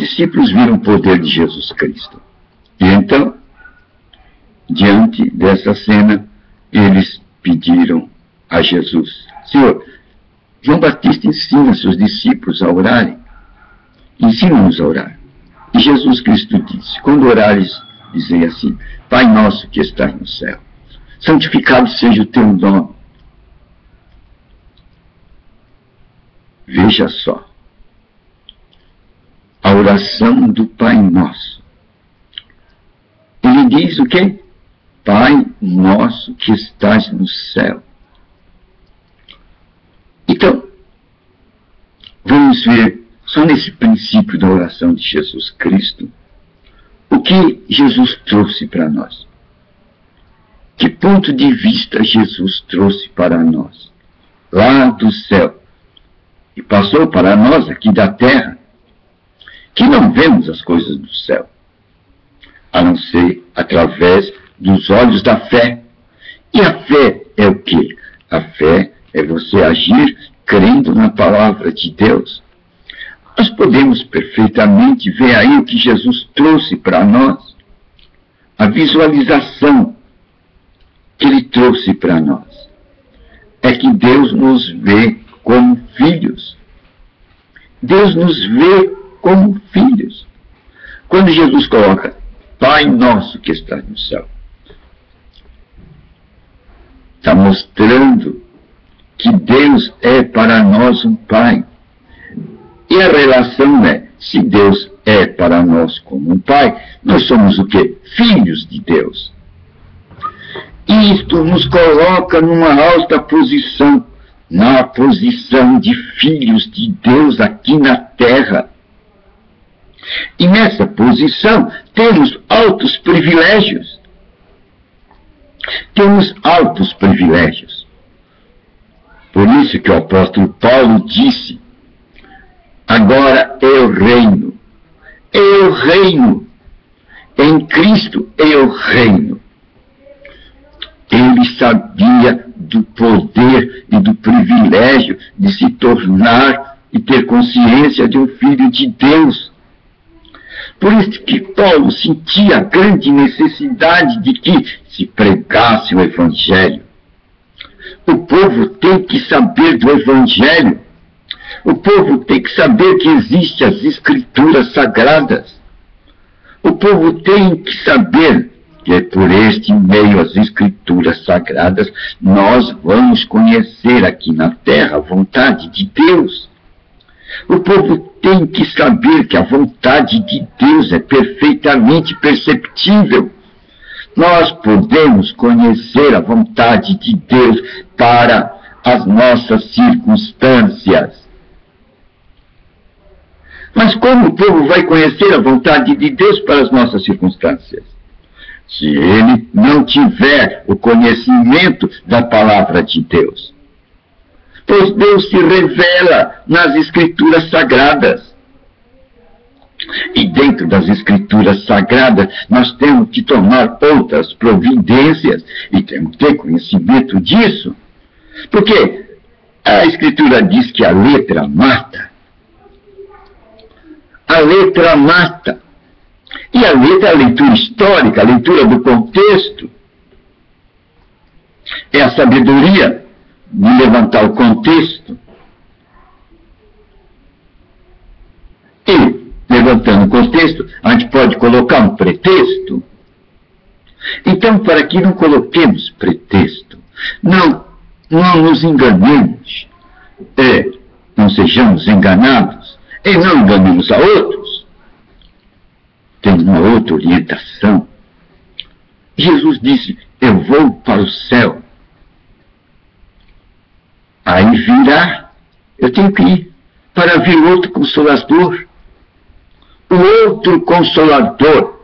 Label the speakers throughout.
Speaker 1: discípulos viram o poder de Jesus Cristo. E então, diante dessa cena, eles pediram a Jesus: Senhor, João Batista ensina seus discípulos a orarem. Ensina-nos a orar. E Jesus Cristo disse: quando orares, dizei assim: Pai nosso que estás no céu, santificado seja o teu nome. Veja só, a oração do Pai Nosso. Ele diz o quê? Pai nosso que estás no céu. Então, vamos ver, só nesse princípio da oração de Jesus Cristo, o que Jesus trouxe para nós. Que ponto de vista Jesus trouxe para nós, lá do céu, e passou para nós aqui da terra, que não vemos as coisas do céu, a não ser através dos olhos da fé. E a fé é o quê? A fé é você agir crendo na palavra de Deus. Nós podemos perfeitamente ver aí o que Jesus trouxe para nós, a visualização que Ele trouxe para nós. É que Deus nos vê como filhos. Deus nos vê como filhos. Quando Jesus coloca Pai nosso que está no céu, está mostrando que Deus é para nós um Pai. E a relação é, se Deus é para nós como um Pai, nós somos o quê? Filhos de Deus. Isto nos coloca numa alta posição, na posição de filhos de Deus aqui na terra. E nessa posição temos altos privilégios. Temos altos privilégios. Por isso que o apóstolo Paulo disse: agora eu reino. Eu reino. Em Cristo eu reino. Ele sabia do poder e do privilégio de se tornar e ter consciência de um filho de Deus. Por isso que Paulo sentia a grande necessidade de que se pregasse o Evangelho. O povo tem que saber do Evangelho. O povo tem que saber que existem as Escrituras Sagradas. O povo tem que saber que é por este meio, as Escrituras Sagradas, nós vamos conhecer aqui na terra a vontade de Deus. O povo tem que saber que a vontade de Deus é perfeitamente perceptível. Nós podemos conhecer a vontade de Deus para as nossas circunstâncias. Mas como o povo vai conhecer a vontade de Deus para as nossas circunstâncias? Se ele não tiver o conhecimento da palavra de Deus. Pois Deus se revela nas Escrituras Sagradas. E dentro das Escrituras Sagradas, nós temos que tomar outras providências e temos que ter conhecimento disso. Porque a Escritura diz que a letra mata. A letra mata. E a letra é a leitura histórica, a leitura do contexto. É a sabedoria de levantar o contexto. E, levantando o contexto, a gente pode colocar um pretexto. Então, para que não coloquemos pretexto, não nos enganemos, não sejamos enganados, e não enganemos a outros, tem uma outra orientação. Jesus disse: eu vou para o céu. Aí virá, eu tenho que ir para vir outro Consolador. O outro Consolador.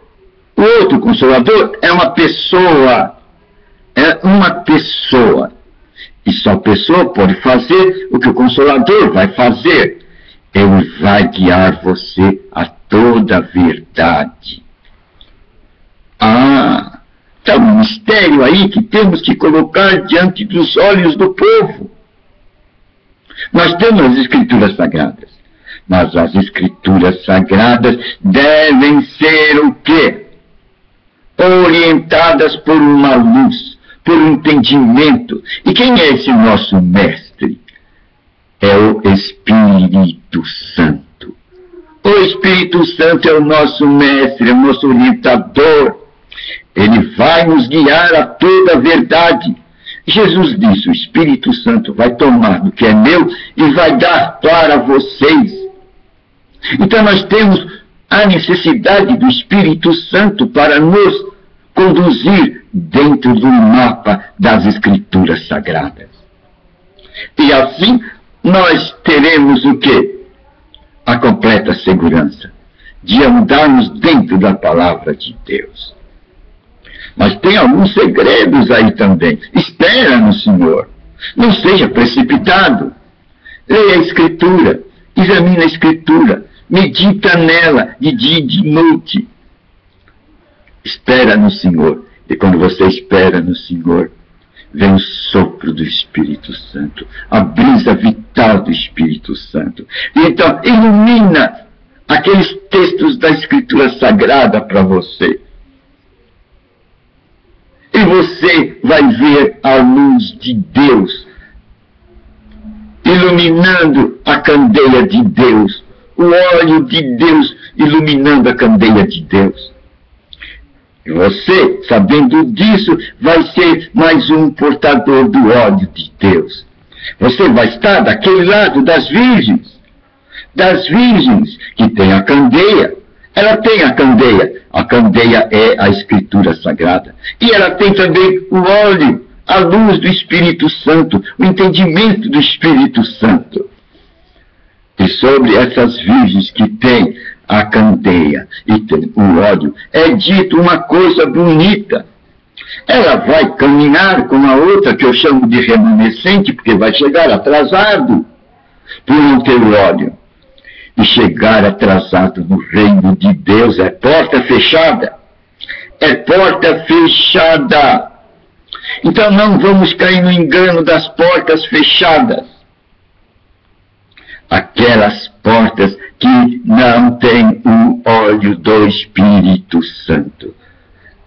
Speaker 1: O outro Consolador é uma pessoa. É uma pessoa. E só a pessoa pode fazer o que o Consolador vai fazer. Ele vai guiar você a toda a verdade. Está um mistério aí que temos que colocar diante dos olhos do povo. Nós temos as Escrituras Sagradas, Mas as Escrituras Sagradas devem ser o quê? Orientadas por uma luz, por um entendimento. E quem é esse nosso mestre? É o Espírito Santo. O Espírito Santo é o nosso mestre, é o nosso orientador. Ele vai nos guiar a toda a verdade. Jesus disse, o Espírito Santo vai tomar do que é meu e vai dar para vocês. Então nós temos a necessidade do Espírito Santo para nos conduzir dentro do mapa das Escrituras Sagradas. E assim nós teremos o quê? A completa segurança de andarmos dentro da palavra de Deus. Mas tem alguns segredos aí também. Espera no Senhor. Não seja precipitado. Leia a Escritura. Examine a Escritura. Medita nela de dia e de noite. Espera no Senhor. E quando você espera no Senhor, vem o sopro do Espírito Santo. A brisa vital do Espírito Santo. E então, ilumina aqueles textos da Escritura Sagrada para você. E você vai ver a luz de Deus iluminando a candeia de Deus, o óleo de Deus iluminando a candeia de Deus. E você, sabendo disso, vai ser mais um portador do óleo de Deus. Você vai estar daquele lado das virgens que tem a candeia. Ela tem a candeia. A candeia é a Escritura Sagrada. E ela tem também o óleo, a luz do Espírito Santo, o entendimento do Espírito Santo. E sobre essas virgens que têm a candeia e tem o óleo, é dito uma coisa bonita. Ela vai caminhar com a outra, que eu chamo de remanescente, porque vai chegar atrasado por não ter o óleo. E chegar atrasado no reino de Deus é porta fechada. É porta fechada. Então não vamos cair no engano das portas fechadas. Aquelas portas que não têm o óleo do Espírito Santo.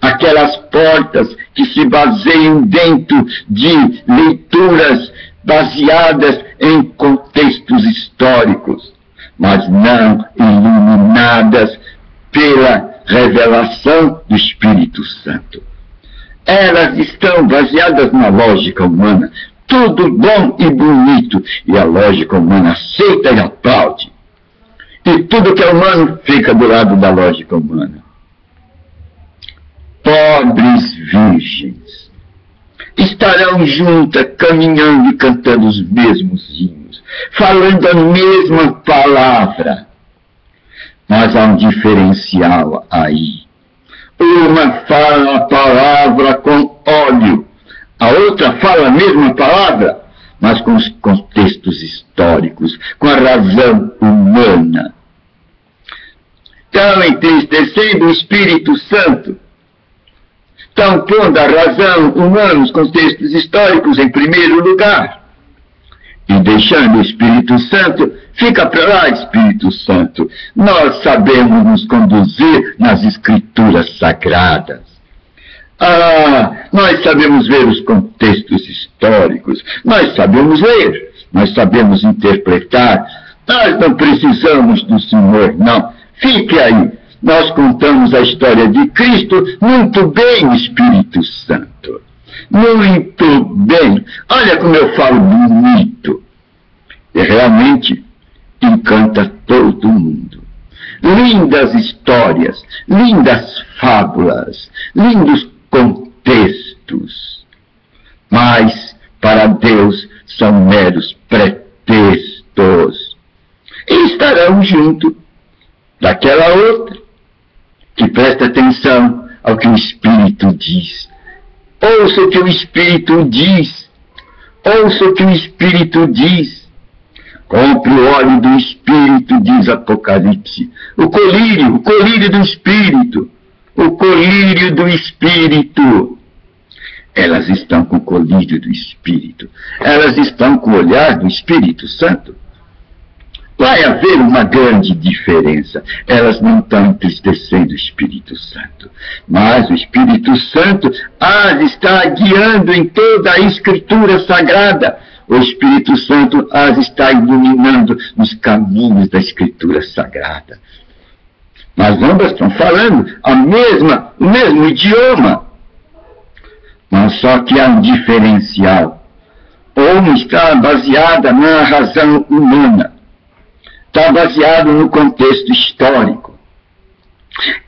Speaker 1: Aquelas portas que se baseiam dentro de leituras baseadas em contextos históricos, mas não iluminadas pela revelação do Espírito Santo. Elas estão baseadas na lógica humana, tudo bom e bonito, e a lógica humana aceita e aplaude. E tudo que é humano fica do lado da lógica humana. Pobres virgens estarão juntas, caminhando e cantando os mesmos hinos, falando a mesma palavra, mas há um diferencial aí. Uma fala a palavra com óleo, a outra fala a mesma palavra, mas com os contextos históricos, com a razão humana. Estão entristecendo o Espírito Santo, estão pondo a razão humana, os contextos históricos em primeiro lugar. E deixando o Espírito Santo, fica para lá, Espírito Santo. Nós sabemos nos conduzir nas Escrituras Sagradas. Nós sabemos ver os contextos históricos. Nós sabemos ler. Nós sabemos interpretar. Nós não precisamos do Senhor, não. Fique aí. Nós contamos a história de Cristo muito bem, Espírito Santo. Muito bem. Olha como eu falo bonito. E realmente encanta todo mundo. Lindas histórias, lindas fábulas, lindos contextos. Mas para Deus são meros pretextos. E estarão junto daquela outra que presta atenção ao que o Espírito diz. Ouça o que o Espírito diz. Ouça o que o Espírito diz. Compre o óleo do Espírito, diz Apocalipse. O colírio do Espírito. O colírio do Espírito. Elas estão com o colírio do Espírito. Elas estão com o olhar do Espírito Santo. vai haver uma grande diferença. Elas não estão entristecendo o Espírito Santo, mas o Espírito Santo as está guiando em toda a Escritura Sagrada. O Espírito Santo as está iluminando nos caminhos da Escritura Sagrada. Mas ambas estão falando o mesmo idioma, mas só que há um diferencial. Uma está baseada na razão humana, está baseado no contexto histórico.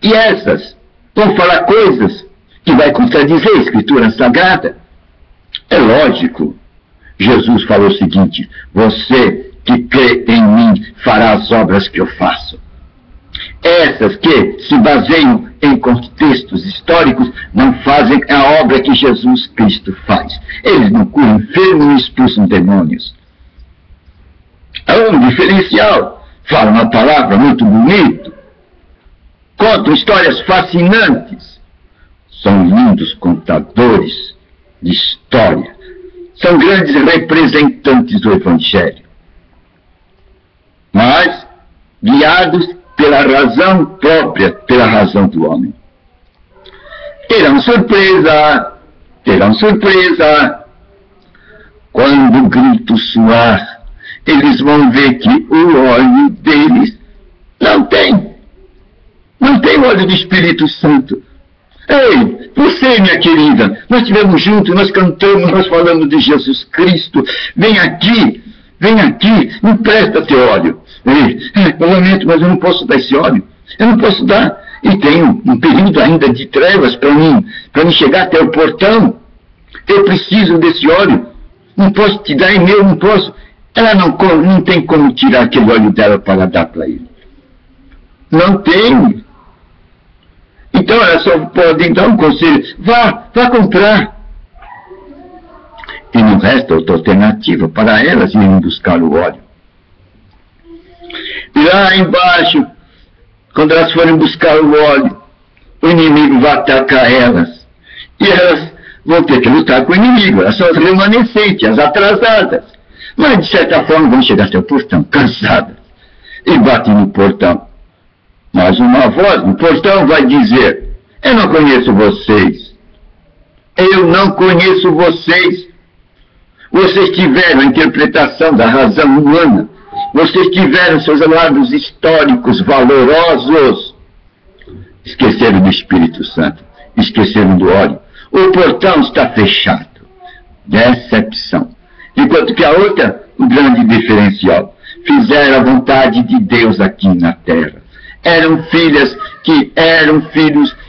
Speaker 1: E essas vão falar coisas que vai contradizer a Escritura Sagrada. É lógico. Jesus falou o seguinte: você que crê em mim fará as obras que eu faço. Essas que se baseiam em contextos históricos não fazem a obra que Jesus Cristo faz. Eles não curam enfermos e expulsam demônios. É um diferencial. Fala uma palavra muito bonita. Contam histórias fascinantes. São lindos contadores de história. São grandes representantes do Evangelho. Mas guiados pela razão própria, pela razão do homem. Terão surpresa. Quando o grito soar, eles vão ver que o óleo deles não tem o óleo do Espírito Santo. Ei, você, minha querida, nós estivemos juntos, nós cantamos, nós falamos de Jesus Cristo. Vem aqui, me presta teu óleo. Eu lamento, mas eu não posso dar esse óleo. Eu não posso dar. E tenho um período ainda de trevas para mim chegar até o portão. Eu preciso desse óleo. Não posso te dar, meu, não posso. Ela não tem como tirar aquele óleo dela para dar para ele. Não tem. Então ela só pode dar um conselho. Vá comprar. E não resta outra alternativa para elas irem buscar o óleo. E lá embaixo, quando elas forem buscar o óleo, o inimigo vai atacar elas. E elas vão ter que lutar com o inimigo. Elas são as remanescentes, as atrasadas. Mas, de certa forma, vão chegar até o portão, cansadas. E batem no portão. Mas uma voz no portão vai dizer: eu não conheço vocês. Eu não conheço vocês. Vocês tiveram a interpretação da razão humana. Vocês tiveram seus lados históricos valorosos. Esqueceram do Espírito Santo. Esqueceram do óleo. O portão está fechado. Decepção. Enquanto que a outra, o grande diferencial. Fizeram a vontade de Deus aqui na terra. Eram filhos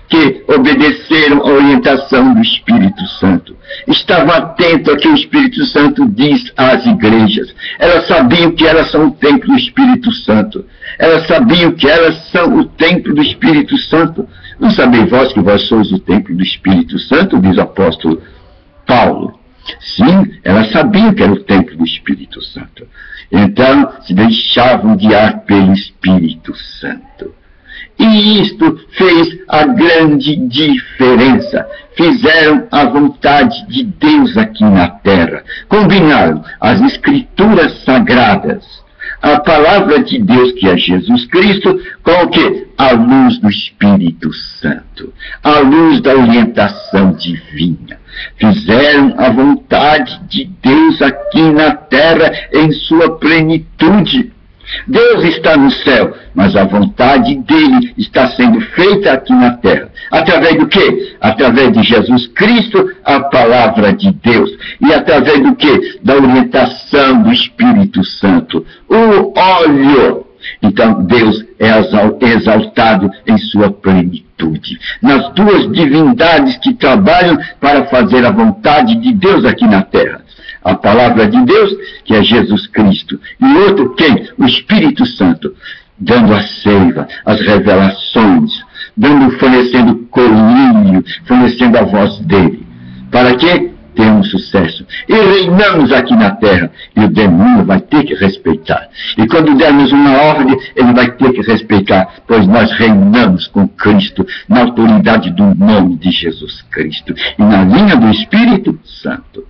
Speaker 1: que obedeceram a orientação do Espírito Santo. Estavam atentos ao que o Espírito Santo diz às igrejas. Elas sabiam que elas são o templo do Espírito Santo. Elas sabiam que elas são o templo do Espírito Santo. Não sabeis vós que vós sois o templo do Espírito Santo, diz o apóstolo Paulo. Sim, elas sabiam que era o templo do Espírito Santo. Então, se deixavam guiar pelo Espírito Santo. E isto fez a grande diferença. Fizeram a vontade de Deus aqui na terra. Combinaram as Escrituras Sagradas, a palavra de Deus, que é Jesus Cristo, com o quê? A luz do Espírito Santo, a luz da orientação divina. Fizeram a vontade de Deus aqui na terra em sua plenitude. Deus está no céu, mas a vontade dele está sendo feita aqui na terra. Através do quê? Através de Jesus Cristo, a palavra de Deus. E através do quê? Da orientação do Espírito Santo. O óleo. Então Deus é exaltado em sua plenitude. Nas duas divindades que trabalham para fazer a vontade de Deus aqui na terra. A palavra de Deus, que é Jesus Cristo. E outro, quem? O Espírito Santo, dando a seiva, as revelações, fornecendo colírio, fornecendo a voz dele. Para quê? Termos sucesso. E reinamos aqui na terra. E o demônio vai ter que respeitar. E quando dermos uma ordem, ele vai ter que respeitar. Pois nós reinamos com Cristo, na autoridade do nome de Jesus Cristo. E na linha do Espírito Santo.